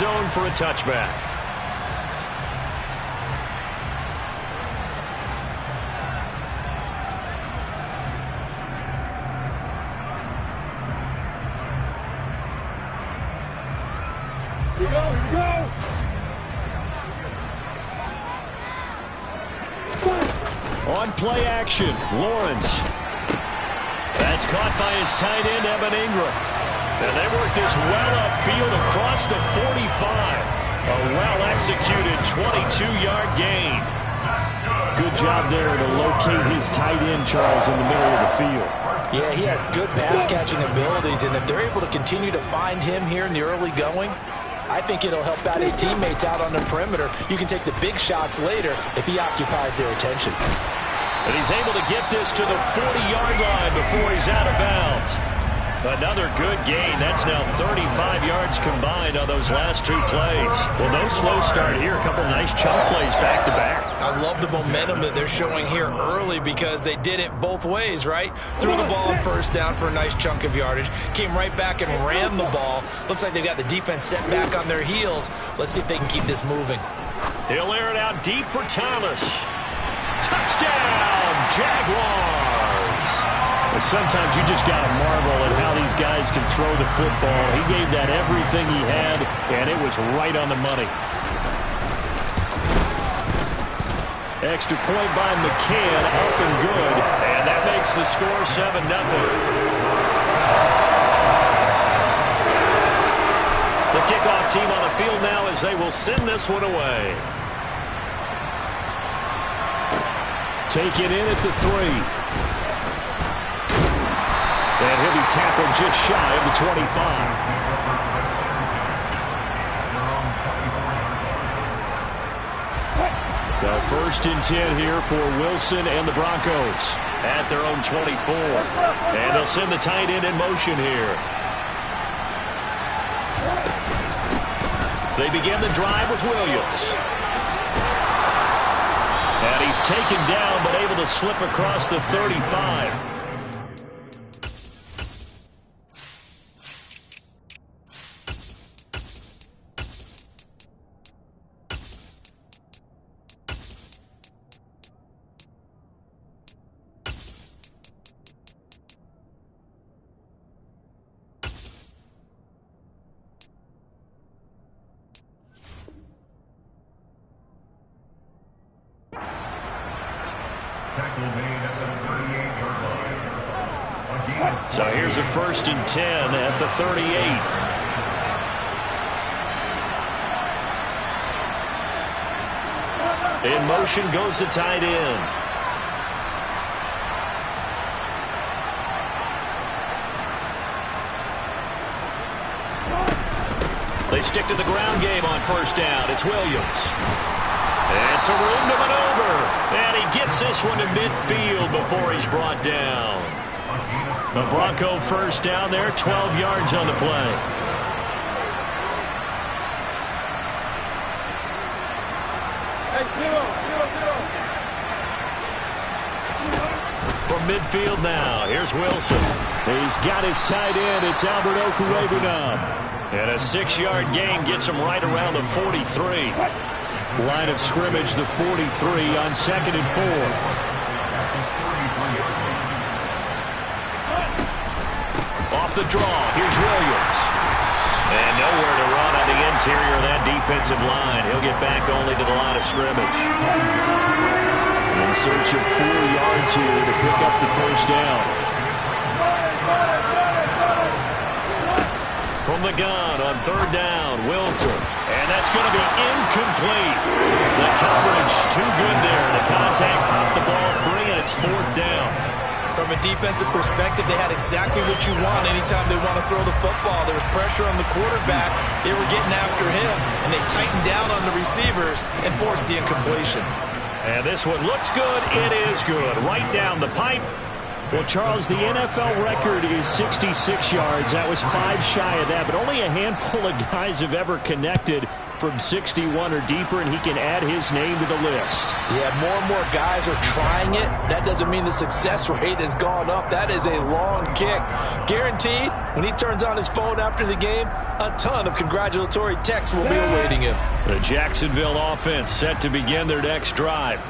zone for a touchback. Here we go. On play action, Lawrence. That's caught by his tight end, Evan Ingram. And they work this well upfield across the 45. A well-executed 22-yard gain. Good job there to locate his tight end, Charles, in the middle of the field. Yeah, he has good pass-catching abilities, and if they're able to continue to find him here in the early going, I think it'll help out his teammates out on the perimeter. You can take the big shots later if he occupies their attention. And he's able to get this to the 40-yard line before he's out of bounds. Another good gain. That's now 35 yards combined on those last two plays. Well, no slow start here. A couple nice chunk plays back-to-back. I love the momentum that they're showing here early because they did it both ways, right? Threw the ball on first down for a nice chunk of yardage. Came right back and ran the ball. Looks like they've got the defense set back on their heels. Let's see if they can keep this moving. He'll air it out deep for Thomas. Touchdown, Jaguars! Well, sometimes you just got to marvel at how these guys can throw the football. He gave that everything he had, and it was right on the money. Extra point by McCann, up and good, and that makes the score 7-0. The kickoff team on the field now as they will send this one away. Taken in at the 3. And he'll be tackled just shy of the 25. The 1st and 10 here for Wilson and the Broncos at their own 24. And they'll send the tight end in motion here. They begin the drive with Williams. And he's taken down but able to slip across the 35. So here's a 1st and 10 at the 38. In motion goes the tight end. They stick to the ground game on 1st down. It's Williams. And some room to maneuver. And he gets this one to midfield before he's brought down. The Bronco 1st down there, 12 yards on the play. From midfield now, here's Wilson. He's got his tight end. It's Albert Okwuegbunam. And a 6-yard gain gets him right around the 43. Line of scrimmage, the 43 on 2nd and 4. Off the draw, here's Williams. And nowhere to run on the interior of that defensive line. He'll get back only to the line of scrimmage. In search of 4 yards here to pick up the 1st down. From the gun on 3rd down, Wilson. And that's going to be incomplete. The coverage too good there. The contact popped the ball free, and it's 4th down. From a defensive perspective, they had exactly what you want anytime they want to throw the football. There was pressure on the quarterback. They were getting after him, and they tightened down on the receivers and forced the incompletion. And this one looks good. It is good. Right down the pipe. Well, Charles, the NFL record is 66 yards. That was 5 shy of that, but only a handful of guys have ever connected from 61 or deeper, and he can add his name to the list. Yeah, more and more guys are trying it. That doesn't mean the success rate has gone up. That is a long kick. Guaranteed, when he turns on his phone after the game, a ton of congratulatory texts will be awaiting him. The Jacksonville offense set to begin their next drive.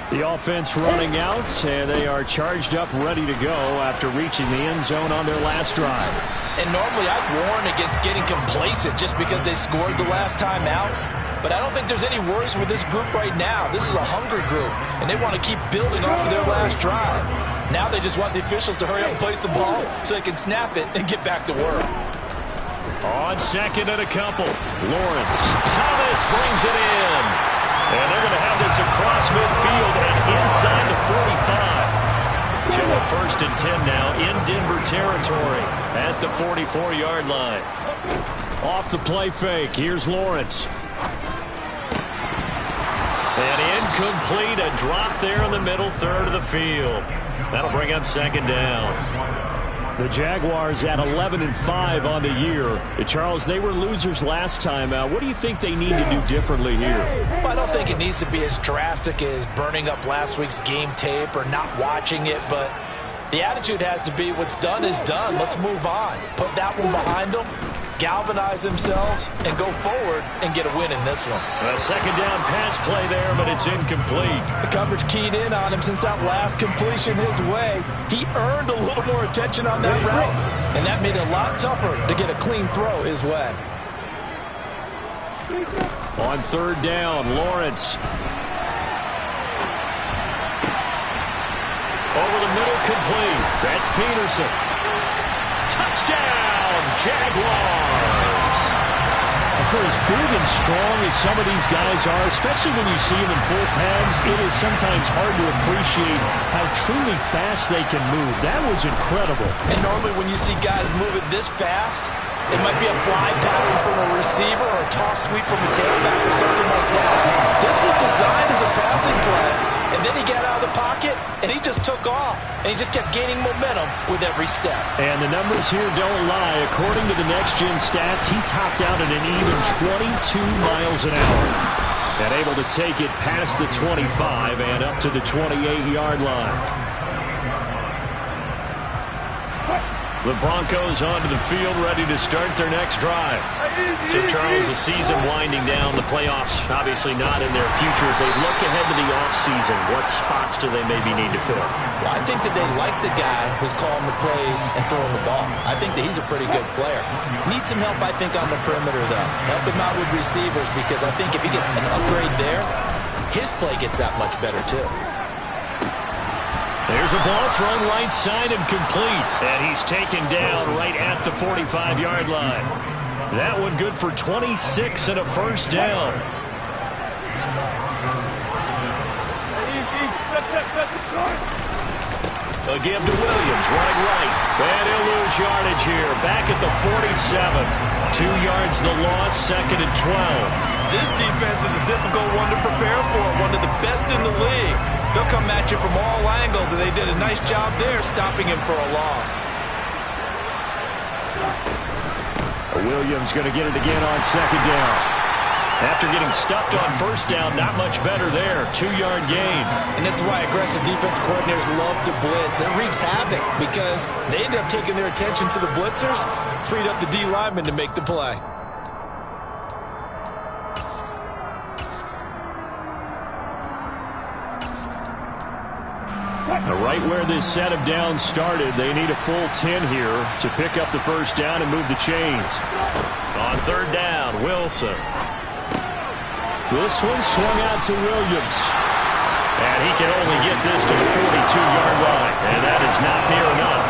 The offense running out, and they are charged up, ready to go after reaching the end zone on their last drive. And normally I'd warn against getting complacent just because they scored the last time out. But I don't think there's any worries with this group right now. This is a hungry group, and they want to keep building off of their last drive. Now they just want the officials to hurry up and place the ball so they can snap it and get back to work. On second and a couple, Lawrence. Thomas brings it in. And they're going to have this across midfield and inside the 45. To a 1st and 10 now in Denver territory at the 44-yard line. Off the play fake, here's Lawrence. And incomplete, a drop there in the middle third of the field. That'll bring up 2nd down. The Jaguars at 11-5 on the year. Charles, they were losers last time out. What do you think they need to do differently here? Well, I don't think it needs to be as drastic as burning up last week's game tape or not watching it, but the attitude has to be what's done is done. Let's move on. Put that one behind them, galvanize themselves, and go forward and get a win in this one. A 2nd down pass play there, but it's incomplete. The coverage keyed in on him since that last completion his way. He earned a little more attention on that route, and that made it a lot tougher to get a clean throw his way. On 3rd down, Lawrence. Over the middle, complete. That's Peterson. Touchdown, Jaguars! For as big and strong as some of these guys are, especially when you see them in full pads, it is sometimes hard to appreciate how truly fast they can move. That was incredible. And normally when you see guys moving this fast, it might be a fly pattern from a receiver or a toss sweep from a tailback or something like that. This was designed as a passing play, and then he got out of the pocket, and he just took off, and he just kept gaining momentum with every step. And the numbers here don't lie. According to the next-gen stats, he topped out at an even 22 miles an hour. And able to take it past the 25 and up to the 28-yard line. The Broncos onto the field, ready to start their next drive. So, Charles, the season winding down, the playoffs obviously not in their future. As they look ahead to the offseason, what spots do they maybe need to fill? Well, I think that they like the guy who's calling the plays and throwing the ball. I think that he's a pretty good player. Needs some help, I think, on the perimeter, though. Help him out with receivers, because I think if he gets an upgrade there, his play gets that much better, too. There's a ball thrown right side and complete. And he's taken down right at the 45-yard line. That one good for 26 and a 1st down. A give to Williams, right. And he'll lose yardage here. Back at the 47. 2 yards the loss, 2nd and 12. This defense is a difficult one to prepare for. One of the best in the league. They'll come at you from all angles, and they did a nice job there stopping him for a loss. Williams going to get it again on 2nd down. After getting stuffed on 1st down, not much better there. 2-yard gain. And this is why aggressive defense coordinators love to blitz. It wreaks havoc because they end up taking their attention to the blitzers, freed up the D lineman to make the play. Right where this set of downs started, they need a full 10 here to pick up the 1st down and move the chains. On 3rd down, Wilson. This one swung out to Williams. And he can only get this to the 42-yard line, and that is not near enough.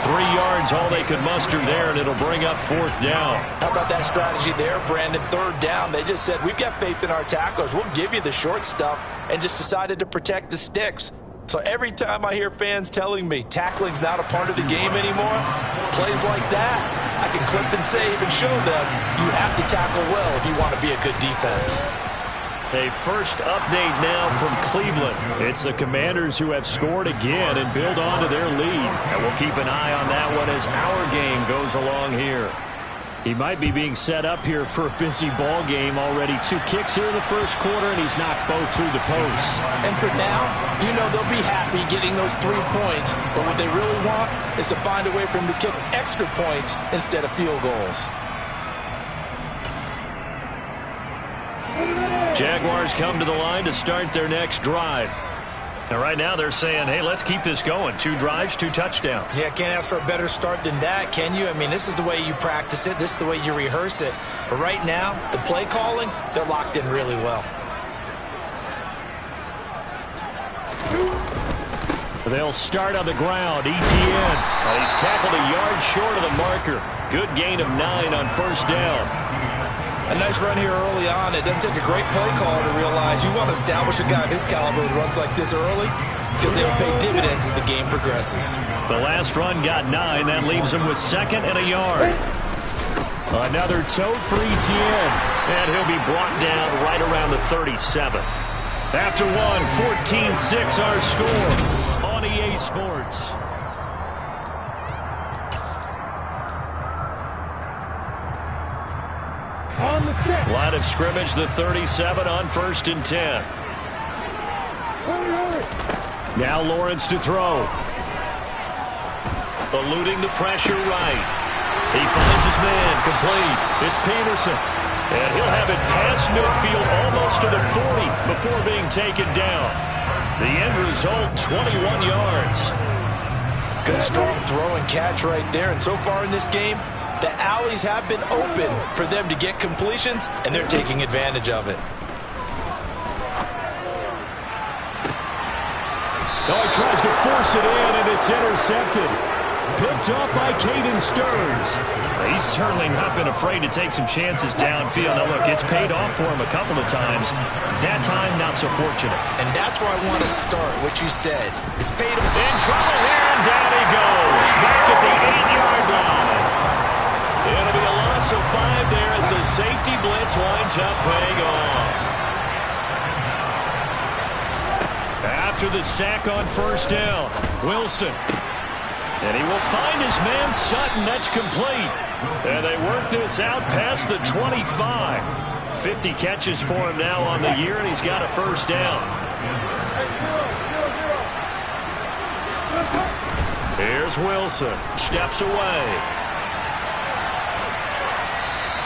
3 yards, all they could muster there, and it'll bring up 4th down. How about that strategy there, Brandon? 3rd down, they just said, we've got faith in our tacklers. We'll give you the short stuff, and just decided to protect the sticks. So every time I hear fans telling me tackling's not a part of the game anymore, plays like that, I can clip and save and show them you have to tackle well if you want to be a good defense. A first update now from Cleveland. It's the Commanders who have scored again and build on to their lead. And we'll keep an eye on that one as our game goes along here. He might be being set up here for a busy ball game already. 2 kicks here in the first quarter, and he's knocked both through the posts. And for now, you know they'll be happy getting those 3 points. But what they really want is to find a way for him to kick extra points instead of field goals. Jaguars come to the line to start their next drive. And right now they're saying, hey, let's keep this going. 2 drives, 2 touchdowns. Yeah, can't ask for a better start than that, can you? I mean, this is the way you practice it. This is the way you rehearse it. But right now, the play calling, they're locked in really well. They'll start on the ground. Etienne. He's tackled a yard short of the marker. Good gain of 9 on first down. A nice run here early on. It doesn't take a great play caller to realize you want to establish a guy of his caliber with runs like this early because they'll pay dividends as the game progresses. The last run got 9. That leaves him with 2nd and a yard. Another tote for Etienne. And he'll be brought down right around the 37. After 14-6 our score on EA Sports. Line of scrimmage, the 37 on 1st and 10. Now Lawrence to throw. Eluding the pressure right. He finds his man, complete. It's Peterson. And he'll have it past midfield almost to the 40 before being taken down. The end result, 21 yards. Good strong throw and catch right there. And so far in this game, the alleys have been open for them to get completions, and they're taking advantage of it. Oh, he tries to force it in, and it's intercepted. Picked up by Caden Stearns. He's certainly not been afraid to take some chances downfield. Now, look, it's paid off for him a couple of times. That time, not so fortunate. And that's where I want to start, what you said. It's paid off. In trouble here, and down he goes. Back at the 8-yard line. It'll be a loss of 5 there as the safety blitz winds up paying off. After the sack on first down, Wilson. And he will find his man Sutton. That's complete. And they work this out past the 25. 50 catches for him now on the year, and he's got a first down. Here's Wilson. Steps away.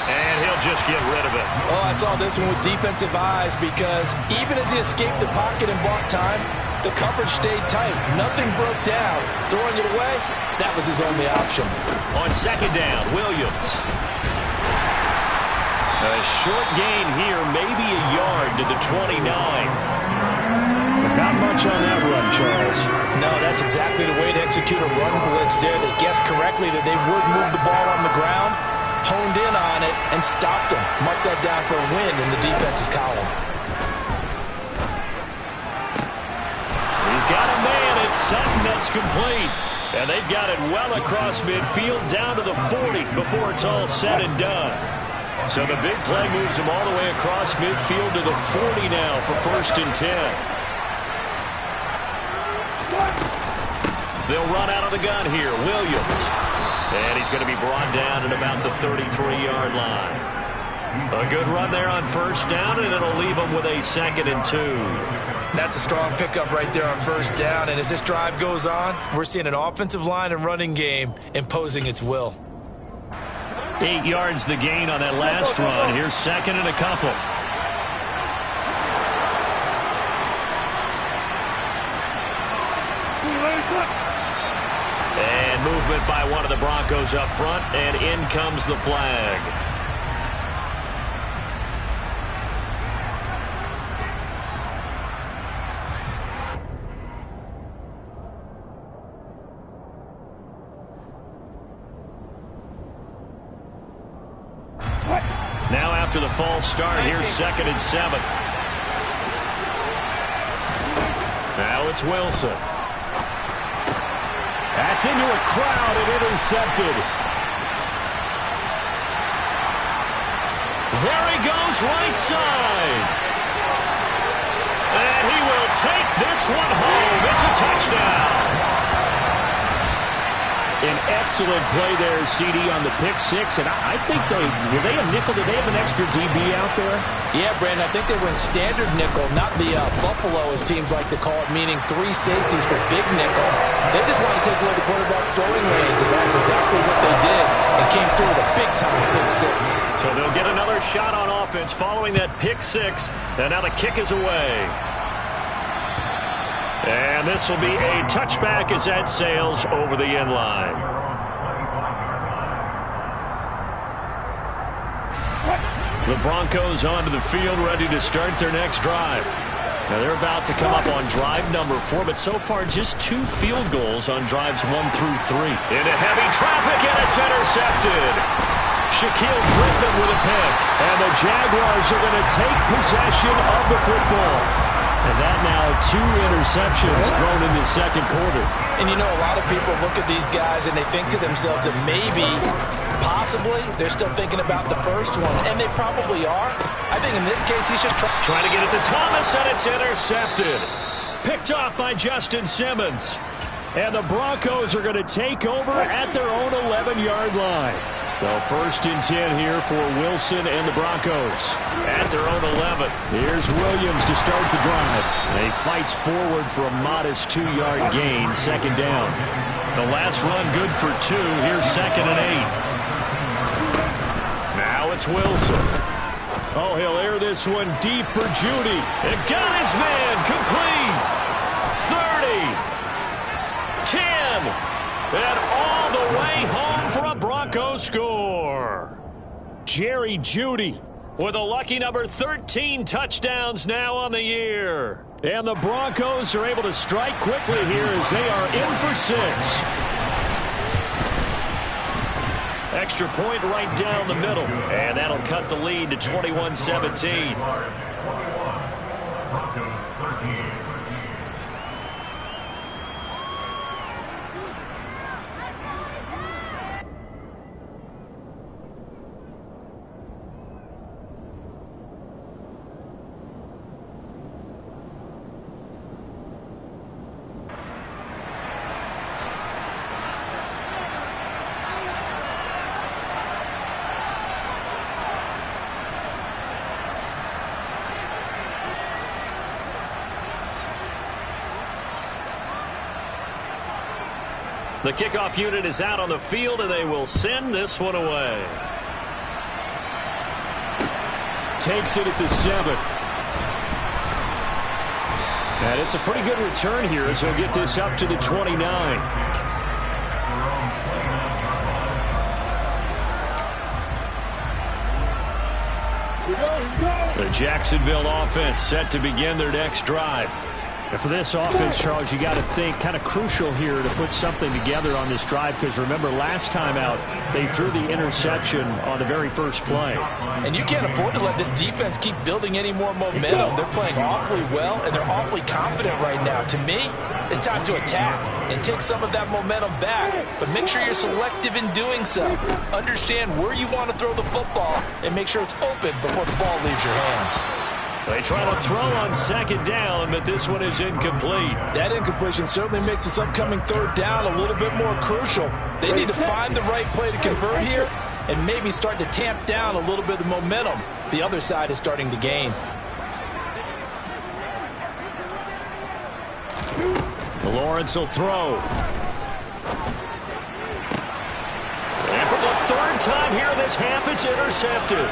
And he'll just get rid of it. Oh, I saw this one with defensive eyes because even as he escaped the pocket and bought time, the coverage stayed tight. Nothing broke down. Throwing it away, that was his only option. On second down, Williams. A short gain here, maybe a yard to the 29. Not much on that run, Charles. No, that's exactly the way to execute a run blitz there. They guessed correctly that they would move the ball on the ground, honed in on it, and stopped them. Mark that down for a win in the defense's column. He's got a man. It's Sutton. That's complete. And they've got it well across midfield down to the 40 before it's all said and done. So the big play moves him all the way across midfield to the 40 now for 1st and 10. They'll run out of the gun here. Williams. And he's going to be brought down at about the 33-yard line. A good run there on first down, and it'll leave him with a 2nd and 2. That's a strong pickup right there on first down. And as this drive goes on, we're seeing an offensive line and running game imposing its will. 8 yards the gain on that last run. Here's 2nd and a couple. And movement by one of the Broncos up front, and in comes the flag. Now after the false start, here's 2nd and 7. Now it's Wilson. That's into a crowd and intercepted. There he goes, right side. And he will take this one home. It's a touchdown. An excellent play there, CD, on the pick six. And I think were they a nickel? Did they have an extra DB out there? Yeah, Brandon, I think they went standard nickel, not the Buffalo, as teams like to call it, meaning 3 safeties for big nickel. They just want to take away the quarterback's throwing lanes, and that's exactly what they did, and came through with a big-time pick six. So they'll get another shot on offense following that pick six, and now the kick is away. And this will be a touchback as that sails over the end line. The Broncos onto the field, ready to start their next drive. Now they're about to come up on drive number 4, but so far just 2 field goals on drives 1 through 3. Into heavy traffic, and it's intercepted. Shaquille Griffin with a pick, and the Jaguars are going to take possession of the football. And that now 2 interceptions thrown in the second quarter. And you know, a lot of people look at these guys and they think to themselves that maybe, possibly, they're still thinking about the first one. And they probably are. I think in this case, he's just trying to get it to Thomas, and it's intercepted. Picked off by Justin Simmons. And the Broncos are going to take over at their own 11-yard line. So 1st and 10 here for Wilson and the Broncos. At their own 11. Here's Williams to start the drive. And he fights forward for a modest 2-yard gain. 2nd down. The last run good for 2. Here's 2nd and 8. Now it's Wilson. Oh, he'll air this one deep for Judy. And got his man complete. 30. 10. And all the way home for a Broncos score. Jerry Jeudy with a lucky number 13 touchdowns now on the year. And the Broncos are able to strike quickly here as they are in for 6. Extra point right down the middle. And that'll cut the lead to 21-17. Broncos 13. The kickoff unit is out on the field, and they will send this one away. Takes it at the 7. And it's a pretty good return here as he'll get this up to the 29. The Jacksonville offense set to begin their next drive. And for this offense, Charles, you got to think kind of crucial here to put something together on this drive, because remember last time out they threw the interception on the very first play. And you can't afford to let this defense keep building any more momentum. They're playing awfully well, and they're awfully confident right now. To me, it's time to attack and take some of that momentum back. But make sure you're selective in doing so. Understand where you want to throw the football and make sure it's open before the ball leaves your hands. They try to throw on 2nd down, but this one is incomplete. That incompletion certainly makes this upcoming 3rd down a little bit more crucial. They need to find the right play to convert here and maybe start to tamp down a little bit of momentum the other side is starting to gain. Lawrence will throw. And for the 3rd time here in this half, it's intercepted.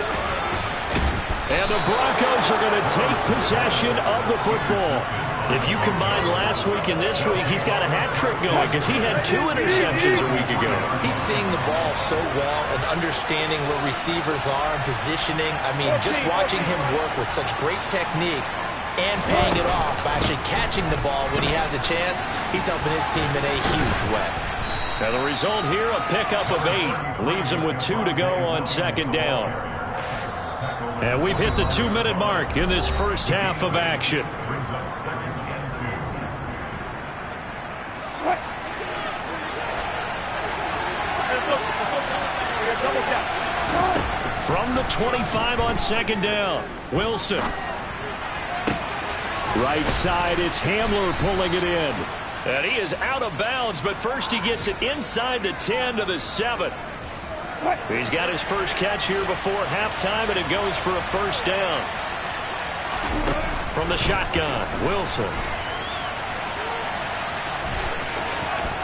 And the Broncos are going to take possession of the football. If you combine last week and this week, he's got a hat trick going because he had 2 interceptions a week ago. He's seeing the ball so well and understanding where receivers are and positioning. I mean, just watching him work with such great technique and paying it off by actually catching the ball when he has a chance, he's helping his team in a huge way. Now the result here, a pickup of 8. Leaves him with 2 to go on 2nd down. And we've hit the 2-minute mark in this first half of action. From the 25 on 2nd down, Wilson. Right side, it's Hamler pulling it in. And he is out of bounds, but first he gets it inside the 10 to the 7. He's got his first catch here before halftime, and it goes for a first down. From the shotgun, Wilson.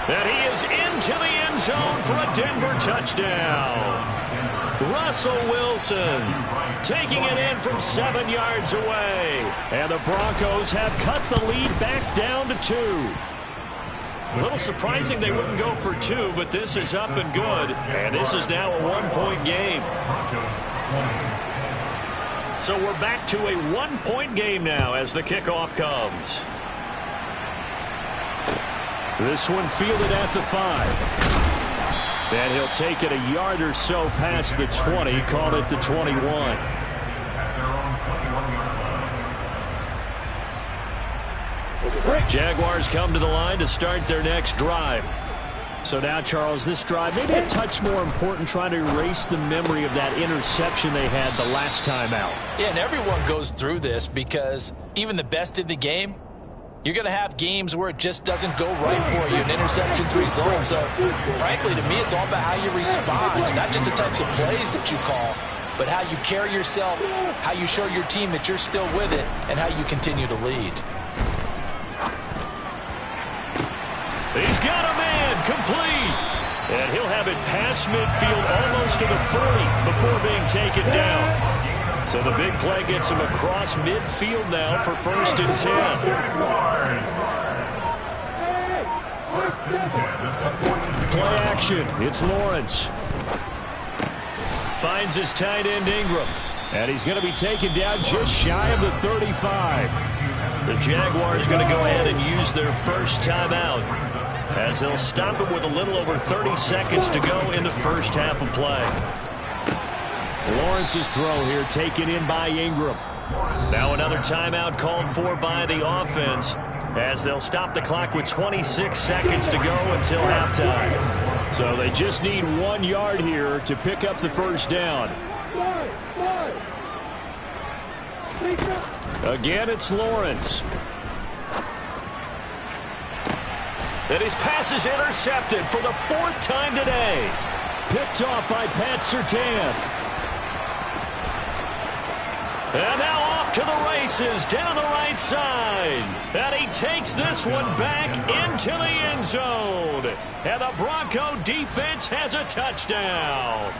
And he is into the end zone for a Denver touchdown. Russell Wilson taking it in from 7 yards away. And the Broncos have cut the lead back down to 2. A little surprising they wouldn't go for 2, but this is up and good. And this is now a 1-point game. So we're back to a 1-point game now as the kickoff comes. This one fielded at the 5. And he'll take it a yard or so past the 20, called it the 21. Jaguars come to the line to start their next drive. So now, Charles, this drive maybe a touch more important, trying to erase the memory of that interception they had the last time out. Yeah, and everyone goes through this because even the best in the game, you're going to have games where it just doesn't go right for you, and interceptions result. So, frankly, to me, it's all about how you respond, not just the types of plays that you call, but how you carry yourself, how you show your team that you're still with it, and how you continue to lead. He's got a man complete. And he'll have it past midfield almost to the 40 before being taken down. So the big play gets him across midfield now for first and 10. Play action. It's Lawrence. Finds his tight end Ingram. And he's going to be taken down just shy of the 35. The Jaguars going to go ahead and use their first timeout, as they'll stop him with a little over 30 seconds to go in the first half of play. Lawrence's throw here taken in by Ingram. Now another timeout called for by the offense, as they'll stop the clock with 26 seconds to go until halftime. So they just need 1 yard here to pick up the first down. Again, it's Lawrence. And his pass is intercepted for the 4th time today. Picked off by Pat Surtain. And now off to the races down the right side. And he takes this one back into the end zone. And the Bronco defense has a touchdown.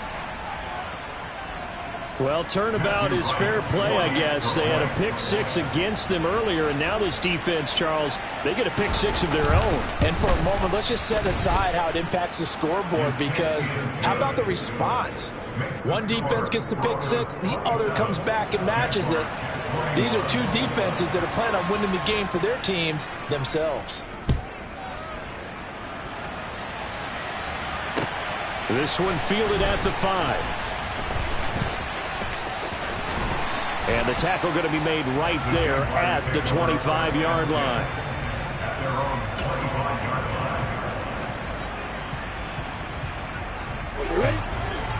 Well, turnabout is fair play, I guess. They had a pick-6 against them earlier, and now this defense, Charles, they get a pick-6 of their own. And for a moment, let's just set aside how it impacts the scoreboard, because how about the response? One defense gets the pick-6, the other comes back and matches it. These are two defenses that are planning on winning the game for their teams themselves. This one fielded at the 5. And the tackle going to be made right there at the 25-yard line.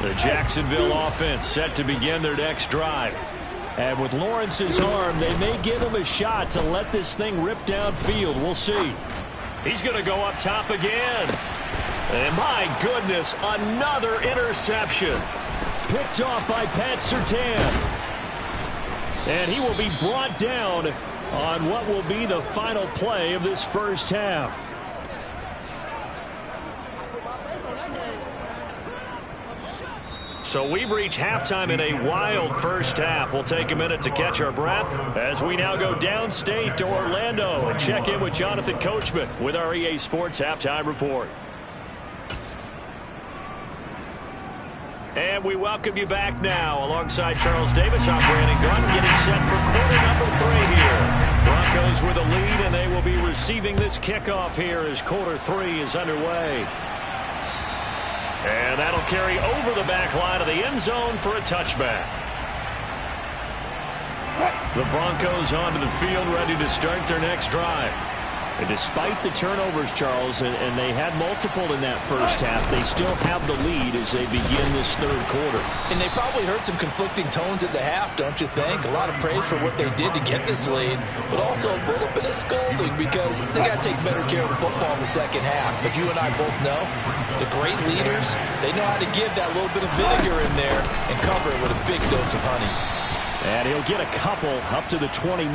The Jacksonville offense set to begin their next drive. And with Lawrence's arm, they may give him a shot to let this thing rip downfield. We'll see. He's going to go up top again. And my goodness, another interception. Picked off by Pat Surtain. And he will be brought down on what will be the final play of this first half. So we've reached halftime in a wild first half. We'll take a minute to catch our breath as we now go downstate to Orlando and check in with Jonathan Coachman with our EA Sports Halftime Report. And we welcome you back now alongside Charles Davis. I'm Brandon Gunn, getting set for quarter number 3 here. Broncos with a lead, and they will be receiving this kickoff here as quarter 3 is underway. And that'll carry over the back line of the end zone for a touchback. The Broncos onto the field, ready to start their next drive. And despite the turnovers, Charles, and they had multiple in that first half, they still have the lead as they begin this third quarter. And they probably heard some conflicting tones at the half, don't you think? A lot of praise for what they did to get this lead, but also a little bit of scolding because they got to take better care of the football in the second half. But you and I both know the great leaders, they know how to give that little bit of vinegar in there and cover it with a big dose of honey. And he'll get a couple up to the 29.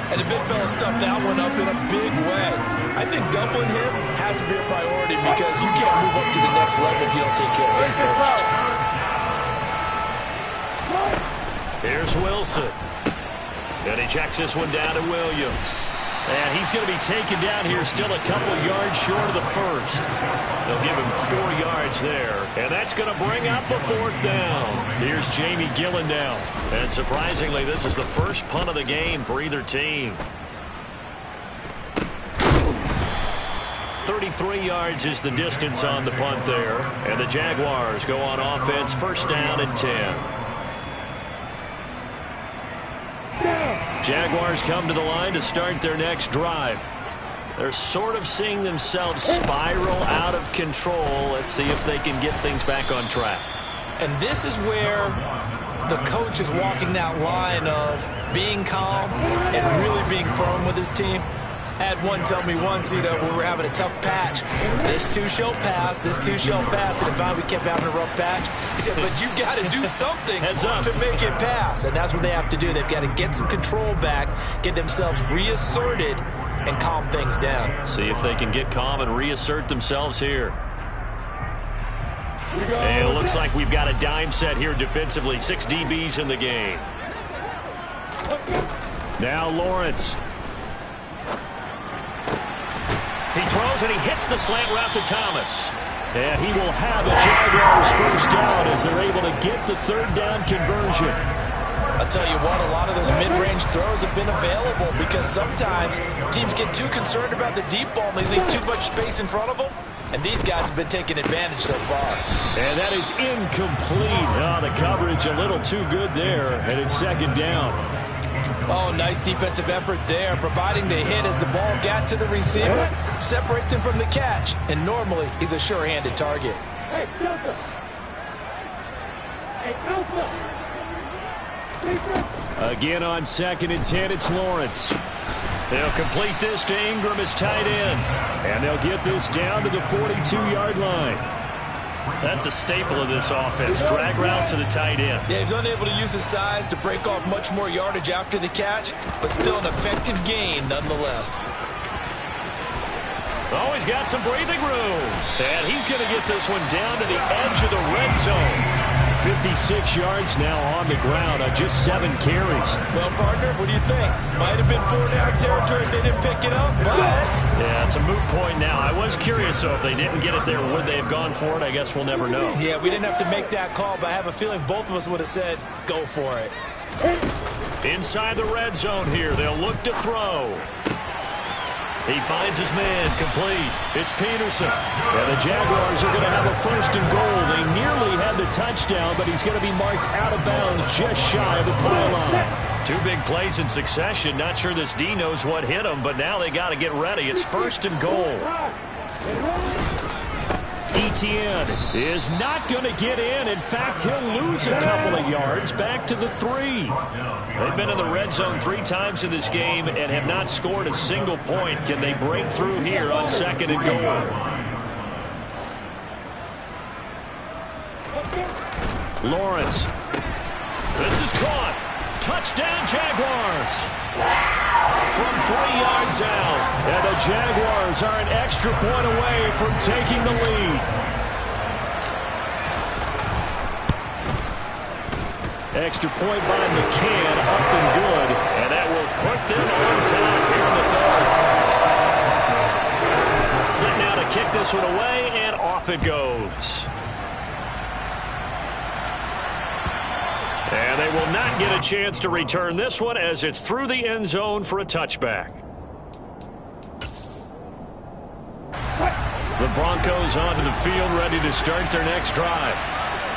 And the big fella stuffed that one up in a big way. I think doubling him has to be a priority because you can't move up to the next level if you don't take care of him first. Here's Wilson. And he checks this one down to Williams. And he's going to be taken down here still a couple yards short of the first. They'll give him 4 yards there. And that's going to bring up a fourth down. Here's Jamie Gillen now. And surprisingly, this is the first punt of the game for either team. 33 yards is the distance on the punt there. And the Jaguars go on offense, first down and 10. Jaguars come to the line to start their next drive. They're sort of seeing themselves spiral out of control. Let's see if they can get things back on track. And this is where the coach is walking that line of being calm and really being firm with his team. I had one tell me once, we were having a tough patch. This too shall pass, this too shall pass. And finally we kept having a rough patch. He said, but you got to do something to make it pass. And that's what they have to do. They've got to get some control back, get themselves reasserted, and calm things down. See if they can get calm and reassert themselves here. And it looks like we've got a dime set here defensively. 6 DBs in the game. Now Lawrence. He throws and he hits the slant route to Thomas. And he will have a Jaguars first down as they're able to get the third down conversion. I'll tell you what, a lot of those mid-range throws have been available because sometimes teams get too concerned about the deep ball and they leave too much space in front of them. And these guys have been taking advantage so far. And that is incomplete. Oh, the coverage a little too good there, and it's second down. Oh, nice defensive effort there, providing the hit as the ball got to the receiver, separates him from the catch, and normally he's a sure-handed target. Hey, Delta! Hey, Alpha! Again on 2nd and 10, it's Lawrence. They'll complete this to Ingram as tight end, and they'll get this down to the 42-yard line. That's a staple of this offense. Drag route to the tight end. Yeah, he's unable to use his size to break off much more yardage after the catch, but still an effective gain nonetheless. Oh, he's got some breathing room. And he's going to get this one down to the edge of the red zone. 56 yards now on the ground on just 7 carries. Well, partner, what do you think? Might have been 4-down territory if they didn't pick it up, but... Yeah, it's a moot point now. I was curious, though, if they didn't get it there, would they have gone for it? I guess we'll never know. Yeah, we didn't have to make that call, but I have a feeling both of us would have said, go for it. Inside the red zone here, they'll look to throw. He finds his man, complete. It's Peterson. And the Jaguars are going to have a first and goal. They nearly had the touchdown, but he's going to be marked out of bounds just shy of the pylon. 2 big plays in succession. Not sure this D knows what hit him, but now they got to get ready. It's first and goal. Etienne is not going to get in. In fact, he'll lose a couple of yards back to the 3. They've been in the red zone 3 times in this game and have not scored a single point. Can they break through here on 2nd and goal? Lawrence. This is caught. Touchdown, Jaguars. From 3 yards out. And the Jaguars are an extra point away from taking the lead. Extra point by McCann, up and good. And that will put them on top here in the third. Set now to kick this one away, and off it goes. And they will not get a chance to return this one as it's through the end zone for a touchback. The Broncos onto the field ready to start their next drive.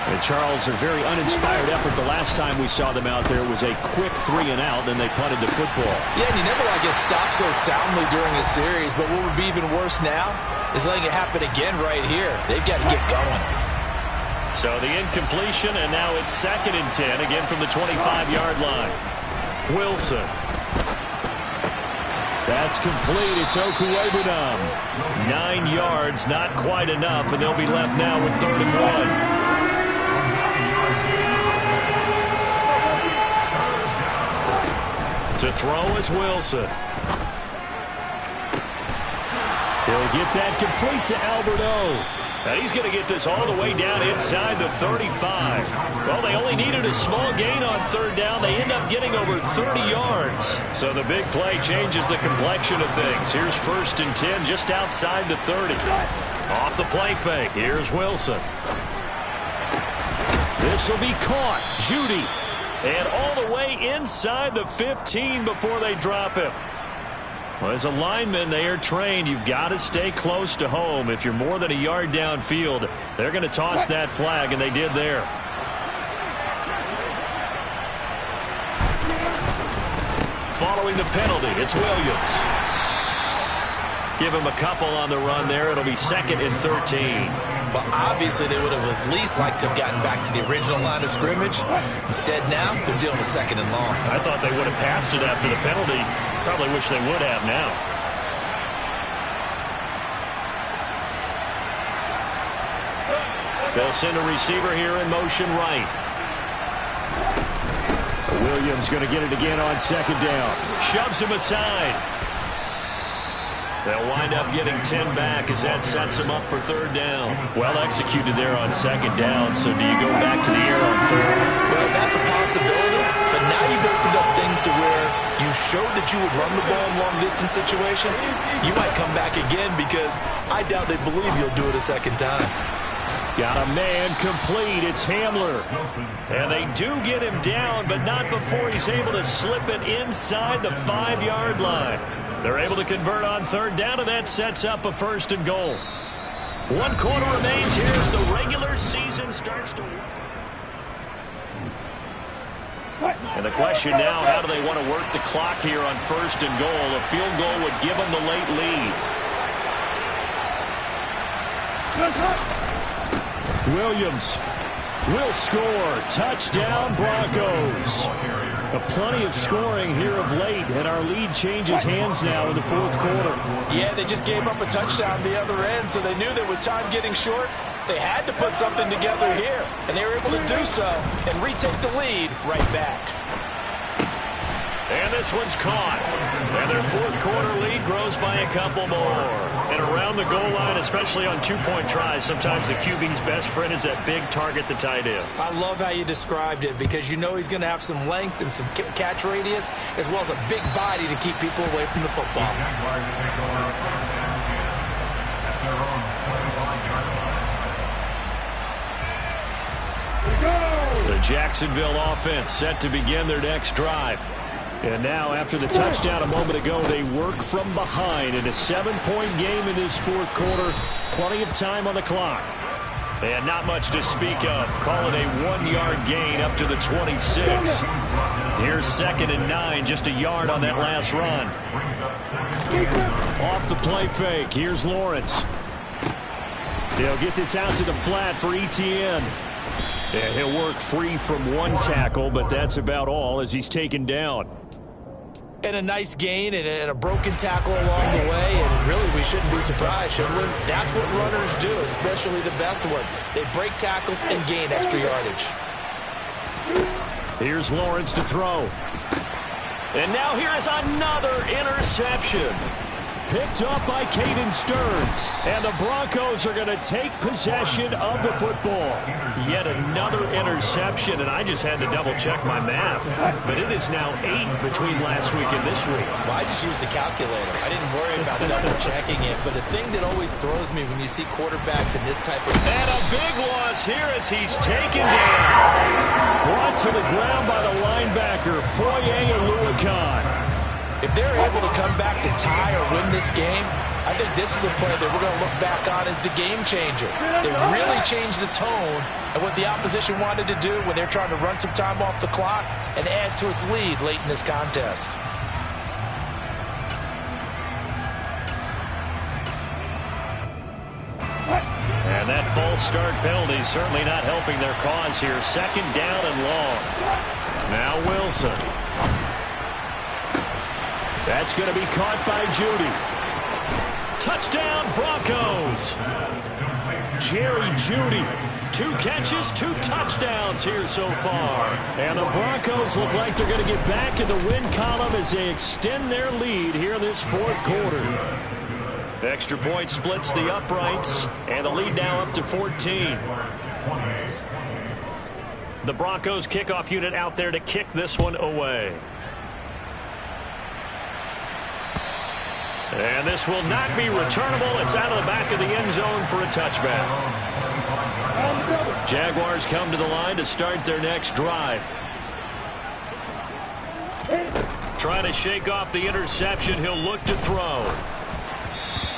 And Charles, a very uninspired effort the last time we saw them out there was a quick 3-and-out, then they punted the football. Yeah, and you never want to get stopped so soundly during a series, but what would be even worse now is letting it happen again right here. They've got to get going. So the incompletion, and now it's 2nd and 10, again from the 25-yard line. Wilson. That's complete. It's Okuwebunam. 9 yards, not quite enough, and they'll be left now with 3rd and 1. To throw is Wilson. He'll get that complete to Alberto. And he's going to get this all the way down inside the 35. Well, they only needed a small gain on 3rd down. They end up getting over 30 yards. So the big play changes the complexion of things. Here's 1st and 10 just outside the 30. Off the play fake. Here's Wilson. This will be caught. Judy. And all the way inside the 15 before they drop him. Well, as a lineman, they are trained. You've got to stay close to home. If you're more than a yard downfield, they're going to toss that flag, and they did there. Following the penalty, it's Williams. Give him a couple on the run there. It'll be 2nd and 13. But obviously they would have at least liked to have gotten back to the original line of scrimmage. Instead now, they're dealing with 2nd and long. I thought they would have passed it after the penalty. Probably wish they would have now. They'll send a receiver here in motion right. Williams going to get it again on 2nd down. Shoves him aside. They'll wind up getting 10 back as that sets them up for 3rd down. Well executed there on 2nd down, so do you go back to the air on 3rd? Well, that's a possibility, but now you've opened up things to where you showed that you would run the ball in long-distance situation. You might come back again because I doubt they believe you'll do it a 2nd time. Got a man complete. It's Hamler. And they do get him down, but not before he's able to slip it inside the 5-yard line. They're able to convert on 3rd down, and that sets up a 1st and goal. 1 quarter remains here as the regular season starts to... And the question now, how do they want to work the clock here on 1st and goal? A field goal would give them the late lead. Williams will score. Touchdown, Broncos. Plenty of scoring here of late, and our lead changes hands now in the 4th quarter. Yeah, they just gave up a touchdown the other end, so they knew that with time getting short, they had to put something together here, and they were able to do so and retake the lead right back. And this one's caught. And their 4th quarter lead grows by a couple more. And around the goal line, especially on 2-point tries, sometimes the QB's best friend is that big target, the tight end. I love how you described it because you know he's going to have some length and some catch radius as well as a big body to keep people away from the football. The Jacksonville offense set to begin their next drive. And now, after the touchdown a moment ago, they work from behind in a 7-point game in this 4th quarter. Plenty of time on the clock. And not much to speak of. Call it a 1-yard gain up to the 26. Here's 2nd and 9, just a yard on that last run. Off the play fake, here's Lawrence. They'll get this out to the flat for Etienne. And he'll work free from 1 tackle, but that's about all as he's taken down. And a nice gain and a broken tackle along the way, and really we shouldn't be surprised, should we? That's what runners do, especially the best ones. They break tackles and gain extra yardage. Here's Lawrence to throw. And now here is another interception. Picked up by Caden Stearns. And the Broncos are going to take possession of the football. Yet another interception, and I just had to double-check my math. But it is now 8 between last week and this week. Well, I just used the calculator. I didn't worry about double-checking it. But the thing that always throws me when you see quarterbacks in this type of... And a big loss here as he's taken down. Brought to the ground by the linebacker, Foye Oluokun. If they're able to come back to tie or win this game, I think this is a play that we're going to look back on as the game changer. They really changed the tone and what the opposition wanted to do when they're trying to run some time off the clock and add to its lead late in this contest. And that false start penalty certainly not helping their cause here. Second down and long. Now Wilson. That's going to be caught by Jeudy. Touchdown Broncos. Jerry Jeudy. 2 catches, 2 touchdowns here so far. And the Broncos look like they're going to get back in the win column as they extend their lead here in this fourth quarter. Extra point splits the uprights, and the lead now up to 14. The Broncos kickoff unit out there to kick this one away. And this will not be returnable. It's out of the back of the end zone for a touchback. Jaguars come to the line to start their next drive. Trying to shake off the interception. He'll look to throw.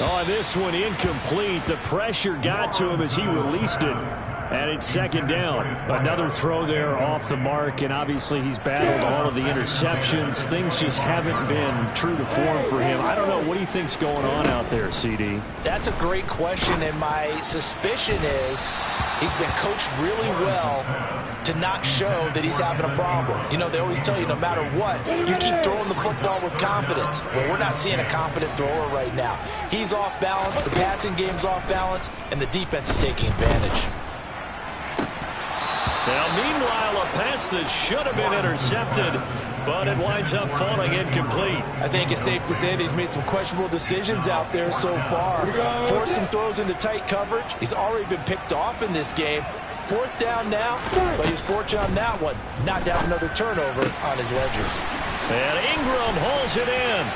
Oh, this one incomplete. The pressure got to him as he released it. And it's second down. Another throw there off the mark, and obviously he's battled all of the interceptions. Things just haven't been true to form for him. I don't know. What do you think's going on out there, CD? That's a great question, and my suspicion is he's been coached really well to not show that he's having a problem. You know, they always tell you no matter what, you keep throwing the football with confidence. Well, we're not seeing a confident thrower right now. He's off balance, the passing game's off balance, and the defense is taking advantage. Now, meanwhile, a pass that should have been intercepted, but it winds up falling incomplete. I think it's safe to say that he's made some questionable decisions out there so far. Forced some throws into tight coverage. He's already been picked off in this game. Fourth down now, but he's fortunate on that one. Not down another turnover on his ledger. And Ingram hauls it in.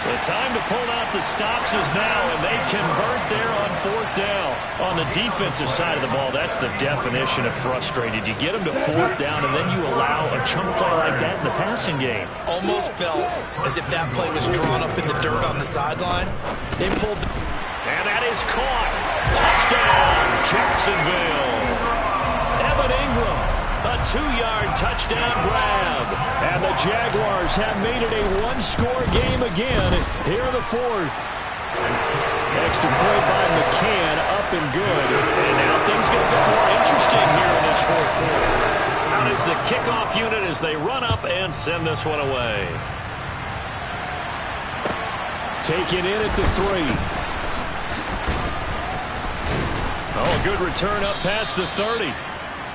The time to pull out the stops is now, and they convert there on fourth down. On the defensive side of the ball, that's the definition of frustrated. You get them to fourth down, and then you allow a chunk play like that in the passing game. Almost felt as if that play was drawn up in the dirt on the sideline. They pulled. And that is caught. Touchdown, Jacksonville. Evan Ingram. A 2-yard touchdown grab. And the Jaguars have made it a one-score game again here in the fourth. Extra point by McCann, up and good. And now things get a bit more interesting here in this fourth quarter. Out is the kickoff unit as they run up and send this one away. Taken in at the 3. Oh, a good return up past the 30.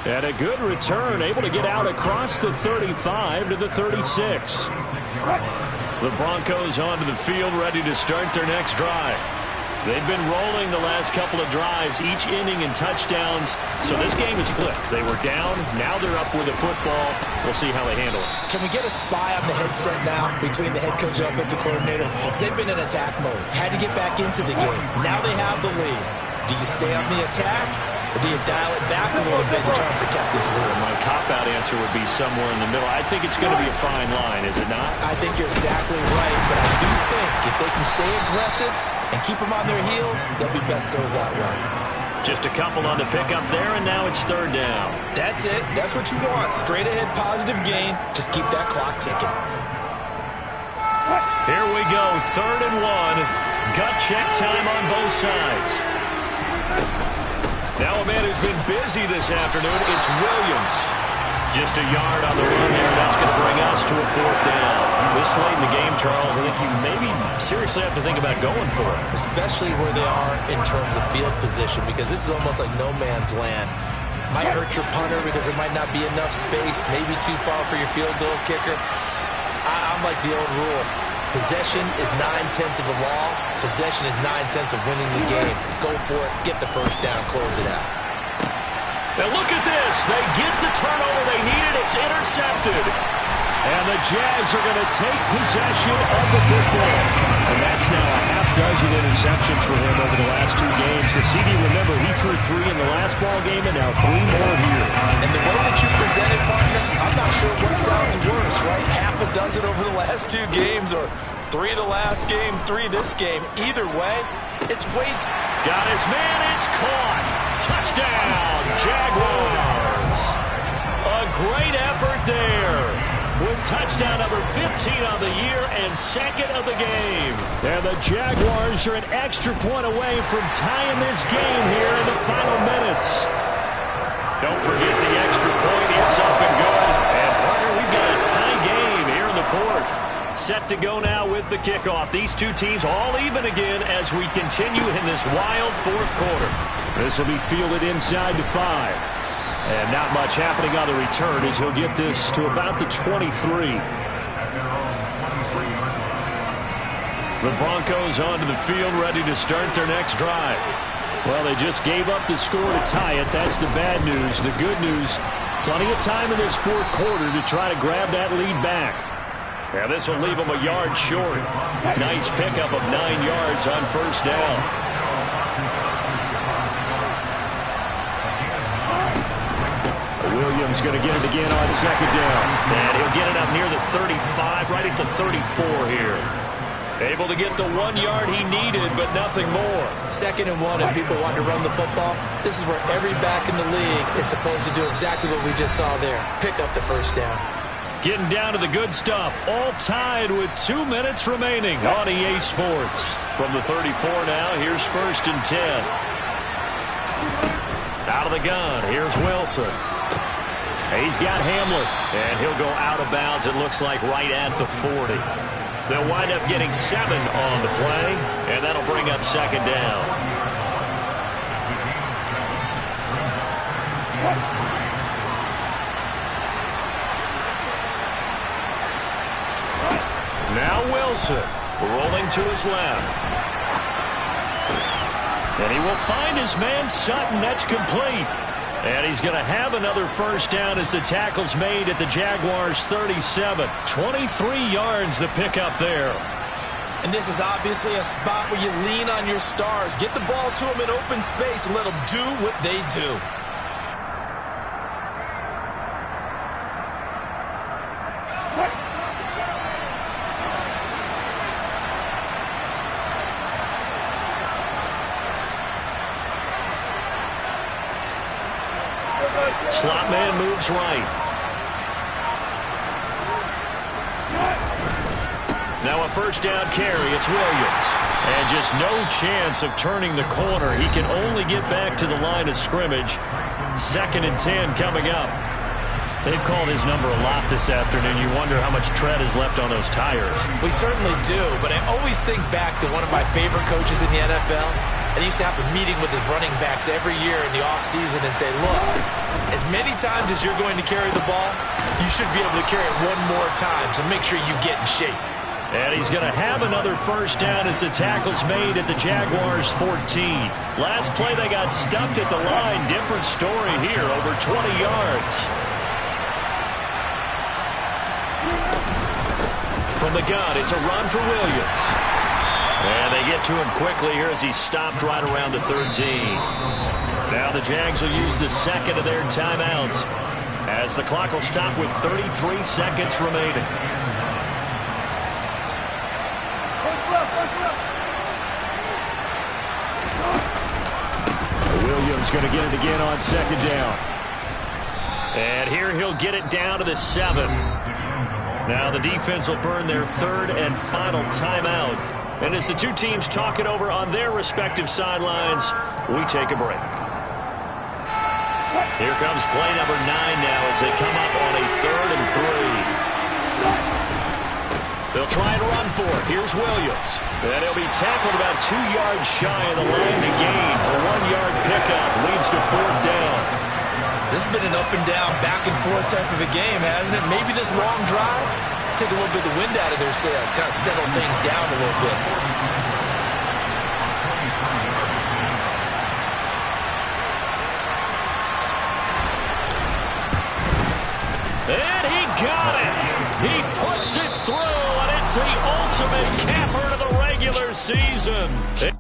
And a good return, able to get out across the 35 to the 36. The Broncos onto the field, ready to start their next drive. They've been rolling the last couple of drives, each inning in touchdowns. So this game is flipped. They were down, now they're up with the football. We'll see how they handle it. Can we get a spy on the headset now between the head coach and offensive coordinator? Because they've been in attack mode. Had to get back into the game. Now they have the lead. Do you stay on the attack? Or do you dial it back a little bit and try and protect this lead? My cop-out answer would be somewhere in the middle. I think it's going to be a fine line, is it not? I think you're exactly right, but I do think if they can stay aggressive and keep them on their heels, they'll be best served that way. Just a couple on the pickup there, and now it's third down. That's it. That's what you want. Straight ahead, positive gain. Just keep that clock ticking. Here we go, 3rd and 1. Gut check time on both sides. Now a man who's been busy this afternoon, it's Williams. Just a yard on the run there. That's going to bring us to a fourth down. This late in the game, Charles, I think you maybe seriously have to think about going for it. Especially where they are in terms of field position, because this is almost like no man's land. Might hurt your punter because there might not be enough space, maybe too far for your field goal kicker. I'm like the old rule. Possession is 9/10 of the law. Possession is 9/10 of winning the game. Go for it. Get the first down. Close it out. Now look at this. They get the turnover they needed. It's intercepted. And the Jags are going to take possession of the football. And that's now a half dozen interceptions for him over the last 2 games. The CD, remember, he threw 3 in the last ball game and now 3 more here. And the way that you presented, partner, I'm not sure what sounds worse, right? Half a dozen over the last 2 games or 3 the last game, 3 this game. Either way, it's way too... Got his man, it's caught. Touchdown, Jaguars. A great effort there. With touchdown number 15 on the year and 2nd of the game. And the Jaguars are an extra point away from tying this game here in the final minutes. Don't forget the extra point. It's up and good. And, partner, we've got a tie game here in the 4th. Set to go now with the kickoff. These 2 teams all even again as we continue in this wild 4th quarter. This will be fielded inside the 5. And not much happening on the return as he'll get this to about the 23. The Broncos onto the field ready to start their next drive. Well, they just gave up the score to tie it. That's the bad news. The good news, plenty of time in this 4th quarter to try to grab that lead back. And this will leave them a yard short. Nice pickup of 9 yards on 1st down. Williams going to get it again on 2nd down. And he'll get it up near the 35, right at the 34 here. Able to get the 1 yard he needed, but nothing more. 2nd and 1, and people want to run the football. This is where every back in the league is supposed to do exactly what we just saw there. Pick up the 1st down. Getting down to the good stuff. All tied with 2 minutes remaining on EA Sports. From the 34 now, here's 1st and 10. Out of the gun, here's Wilson. He's got Hamlet, and he'll go out of bounds, it looks like, right at the 40. They'll wind up getting 7 on the play, and that'll bring up 2nd down. Now Wilson, rolling to his left. And he will find his man Sutton. That's complete. And he's going to have another 1st down as the tackle's made at the Jaguars' 37. 23 yards the pickup there. And this is obviously a spot where you lean on your stars. Get the ball to them in open space and let them do what they do. Slot man moves right. Now a 1st down carry. It's Williams. And just no chance of turning the corner. He can only get back to the line of scrimmage. 2nd and 10 coming up. They've called his number a lot this afternoon. You wonder how much tread is left on those tires. We certainly do, but I always think back to one of my favorite coaches in the NFL. And he used to have a meeting with his running backs every year in the offseason and say, look, as many times as you're going to carry the ball, you should be able to carry it 1 more time, so make sure you get in shape. And he's going to have another 1st down as the tackle's made at the Jaguars' 14. Last play they got stuffed at the line. Different story here, over 20 yards. From the gun, it's a run for Williams. And they get to him quickly here as he stopped right around the 13. Now the Jags will use the 2nd of their timeouts as the clock will stop with 33 seconds remaining. Williams going to get it again on 2nd down. And here he'll get it down to the 7. Now the defense will burn their 3rd and final timeout. And as the 2 teams talk it over on their respective sidelines, we take a break. Here comes play number 9 now as they come up on a 3rd and 3. They'll try and run for it. Here's Williams. And he'll be tackled about 2 yards shy of the line to gain. A 1-yard pickup leads to 4th down. This has been an up and down, back and forth type of a game, hasn't it? Maybe this long drive take a little bit of the wind out of their sails, kind of settle things down a little bit. And he got it. He puts it through, and it's the ultimate capper to the regular season.